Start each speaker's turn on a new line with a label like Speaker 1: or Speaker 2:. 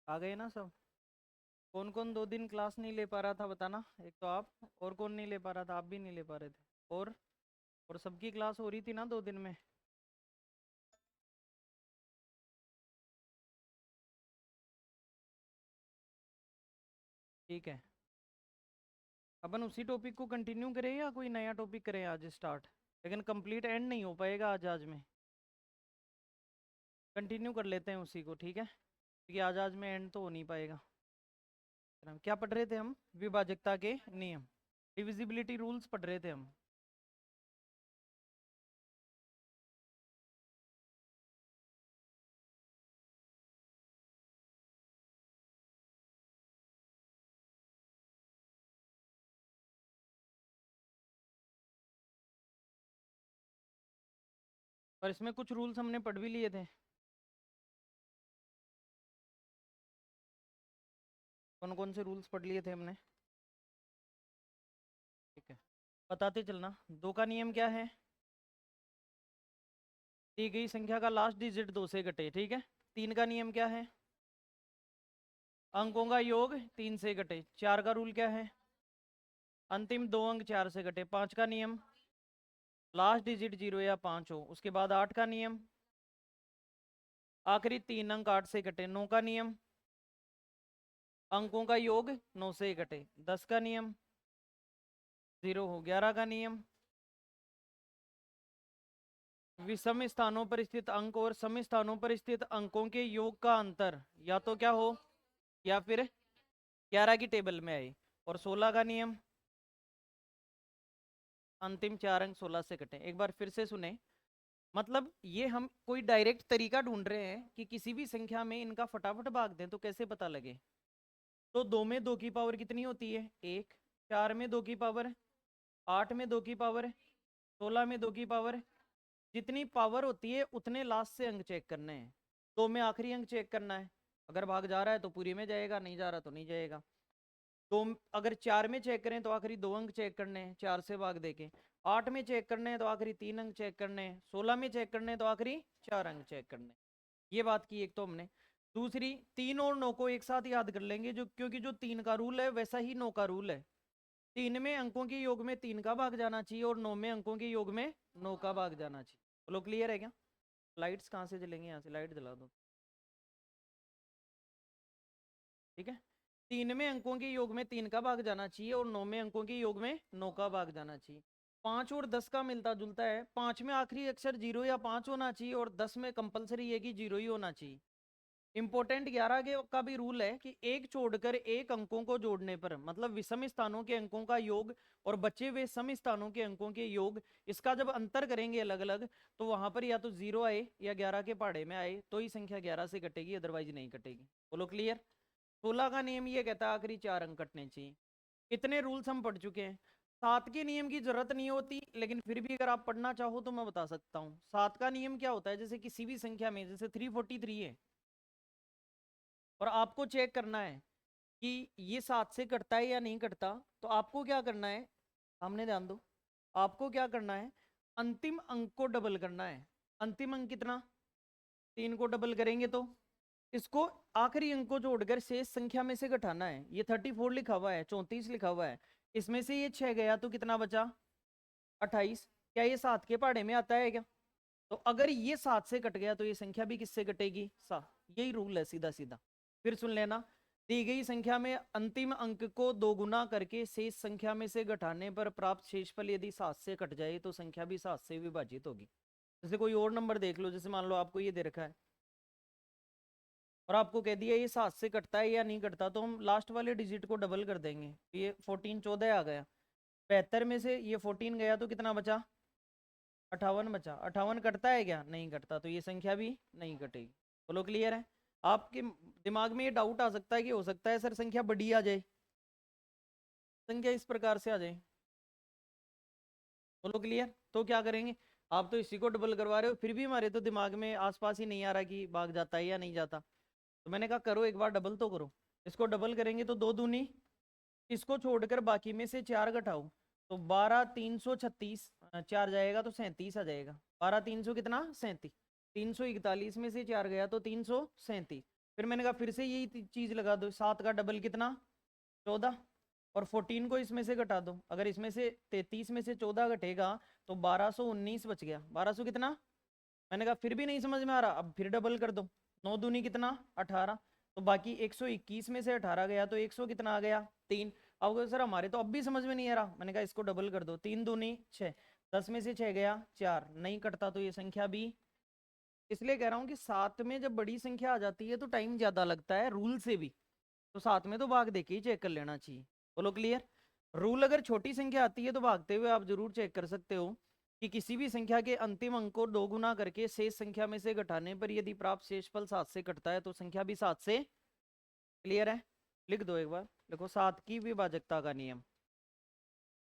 Speaker 1: आ गए ना सब? कौन कौन 2 दिन क्लास नहीं ले पा रहा था बताना। एक तो आप, और कौन नहीं ले पा रहा था? आप भी नहीं ले पा रहे थे। और सबकी क्लास हो रही थी ना 2 दिन में? ठीक है। अपन उसी टॉपिक को कंटिन्यू करें या कोई नया टॉपिक करें आज स्टार्ट? लेकिन कंप्लीट एंड नहीं हो पाएगा आज आज में। कंटिन्यू कर लेते हैं उसी को, ठीक है, क्योंकि आज आज में एंड तो हो नहीं पाएगा। क्या पढ़ रहे थे हम? विभाजकता के नियम, डिविजिबिलिटी रूल्स पढ़ रहे थे हम। पर इसमें कुछ रूल्स हमने पढ़ भी लिए थे। कौन कौन से रूल्स पढ़ लिए थे हमने? ठीक है, बताते चलना। 2 का नियम क्या है? दी गई संख्या का लास्ट डिजिट 2 से घटे, ठीक है। 3 का नियम क्या है? अंकों का योग 3 से घटे। 4 का रूल क्या है? अंतिम 2 अंक 4 से घटे। 5 का नियम लास्ट डिजिट 0 या 5 हो। उसके बाद 8 का नियम आखिरी 3 अंक 8 से घटे। 9 का नियम अंकों का योग 9 से घटे। 10 का नियम 0 हो। 11 का नियम विषम स्थानों पर स्थित अंक और सम स्थानों पर स्थित अंकों के योग का अंतर या तो क्या हो, या फिर 11 की टेबल में आए। और 16 का नियम अंतिम 4 अंक 16 से कटे। एक बार फिर से सुने। मतलब ये हम कोई डायरेक्ट तरीका ढूंढ रहे हैं कि किसी भी संख्या में इनका फटाफट भाग दें तो कैसे पता लगे। तो 2 में 2 की पावर कितनी होती है? 1। 4 में 2 की पावर, 8 में 2 की पावर, 16 में 2 की पावर। जितनी पावर होती है उतने लास्ट से अंक चेक करने हैं। 2 में आखिरी अंक चेक करना है। अगर भाग जा रहा है तो पूरी में जाएगा, नहीं जा रहा तो नहीं जाएगा। दो, अगर 4 में चेक करें तो आखिरी 2 अंक चेक करने हैं 4 से भाग देके। 8 में चेक करने हैं तो आखिरी 3 अंक चेक करने हैं। 16 में चेक करने हैं तो आखिरी 4 अंक चेक करने हैं। ये बात की एक तो हमने। दूसरी, 3 और 9 को एक साथ याद कर लेंगे, जो क्योंकि जो 3 का रूल है वैसा ही 9 का रूल है। 3 में अंकों के योग में 3 का भाग जाना चाहिए और 9 में अंकों के योग में 9 का भाग जाना चाहिए। बोलो क्लियर है क्या? लाइट्स कहाँ से जलेंगे? यहाँ से लाइट जला दो, ठीक है। 3 में अंकों के योग में 3 का भाग जाना चाहिए और 9 में अंकों के योग में 9 का भाग जाना चाहिए। 5 और 10 का मिलता जुलता है। 5 में आखिरी अक्षर 0 या 5 होना चाहिए और 10 में कंपलसरी है कि 0 ही होना चाहिए। इंपॉर्टेंट 11 के का भी रूल है कि एक छोड़कर एक अंकों को जोड़ने पर, मतलब विषम स्थानों के अंकों का योग और बचे हुए सम स्थानों के अंकों के योग, इसका जब अंतर करेंगे अलग अलग, तो वहां पर या तो 0 आए या 11 के पहाड़े में आए तो ही संख्या 11 से कटेगी, अदरवाइज नहीं कटेगी। बोलो क्लियर? 16 का नियम ये कहता है आखिरी 4 अंक कटने चाहिए। इतने रूल्स हम पढ़ चुके हैं। 7 के नियम की जरूरत नहीं होती, लेकिन फिर भी अगर आप पढ़ना चाहो तो मैं बता सकता हूँ। 7 का नियम क्या होता है? जैसे किसी भी संख्या में, जैसे 343 है और आपको चेक करना है कि ये 7 से कटता है या नहीं कटता, तो आपको क्या करना है? सामने ध्यान दो। आपको क्या करना है? अंतिम अंक को डबल करना है। अंतिम अंक कितना? 3 को डबल करेंगे तो इसको आखिरी अंक को जोड़कर शेष संख्या में से घटाना है। ये 34 लिखा हुआ है, 34 लिखा हुआ है, इसमें से ये 6 गया तो कितना बचा? 28। क्या ये 7 के पहाड़े में आता है क्या? तो अगर ये 7 से कट गया तो ये संख्या भी किससे कटेगी? 7। यही रूल है सीधा सीधा। फिर सुन लेना। दी गई संख्या में अंतिम अंक को 2 गुना करके शेष संख्या में से घटाने पर प्राप्त शेषफल यदि 7 से कट जाए तो संख्या भी 7 से विभाजित होगी। जैसे कोई और नंबर देख लो, जैसे मान लो आपको ये दे रखा है और आपको कह दिया ये 7 से कटता है या नहीं कटता, तो हम लास्ट वाले डिजिट को डबल कर देंगे। ये 14 14 आ गया। 72 में से ये 14 गया तो कितना बचा? 58 बचा। 58 कटता है क्या? नहीं कटता, तो ये संख्या भी नहीं कटेगी। बोलो क्लियर है? आपके दिमाग में ये डाउट आ सकता है कि हो सकता है सर संख्या बड़ी आ जाए, संख्या इस प्रकार से आ जाए। बोलो क्लियर? तो क्या करेंगे? आप तो इसी को डबल करवा रहे हो, फिर भी हमारे तो दिमाग में आसपास ही नहीं आ रहा कि भाग जाता है या नहीं जाता। तो मैंने कहा करो एक बार डबल तो करो। इसको डबल करेंगे तो 2 दूनी, इसको छोड़कर बाकी में से 4 घटाओ तो 12 336, 4 जाएगा तो 37 आ जाएगा। 12 300 कितना? 37। 341 में से 4 गया तो 337। फिर मैंने कहा फिर से यही चीज़ लगा दो, 7 का डबल कितना 14, और 14 को इसमें से घटा दो। अगर इसमें से 33 में से 14 घटेगा तो 1219 बच गया। 1200 कितना, मैंने कहा फिर भी नहीं समझ में आ रहा, अब फिर डबल कर दो। 9 दूनी कितना 18, तो बाकी 121 में से 18 गया तो 100 कितना आ गया 3। अब सर हमारे तो अब भी समझ में नहीं आ रहा, मैंने कहा इसको डबल कर दो। 3 दूनी 6, 10 में से 6 गया 4, नहीं कटता तो ये संख्या भी। इसलिए कह रहा हूँ कि 7 में जब बड़ी संख्या आ जाती है तो टाइम ज़्यादा लगता है रूल से भी, तो 7 में तो भाग देके ही चेक कर लेना चाहिए। बोलो क्लियर। रूल अगर छोटी संख्या आती है तो भागते हुए आप जरूर चेक कर सकते हो कि किसी भी संख्या के अंतिम अंक को 2 गुना करके शेष संख्या में से घटाने पर यदि प्राप्त शेषफल 7 से कटता है तो संख्या भी 7 से। क्लियर है, लिख दो एक बार, देखो 7 की विभाजकता का नियम।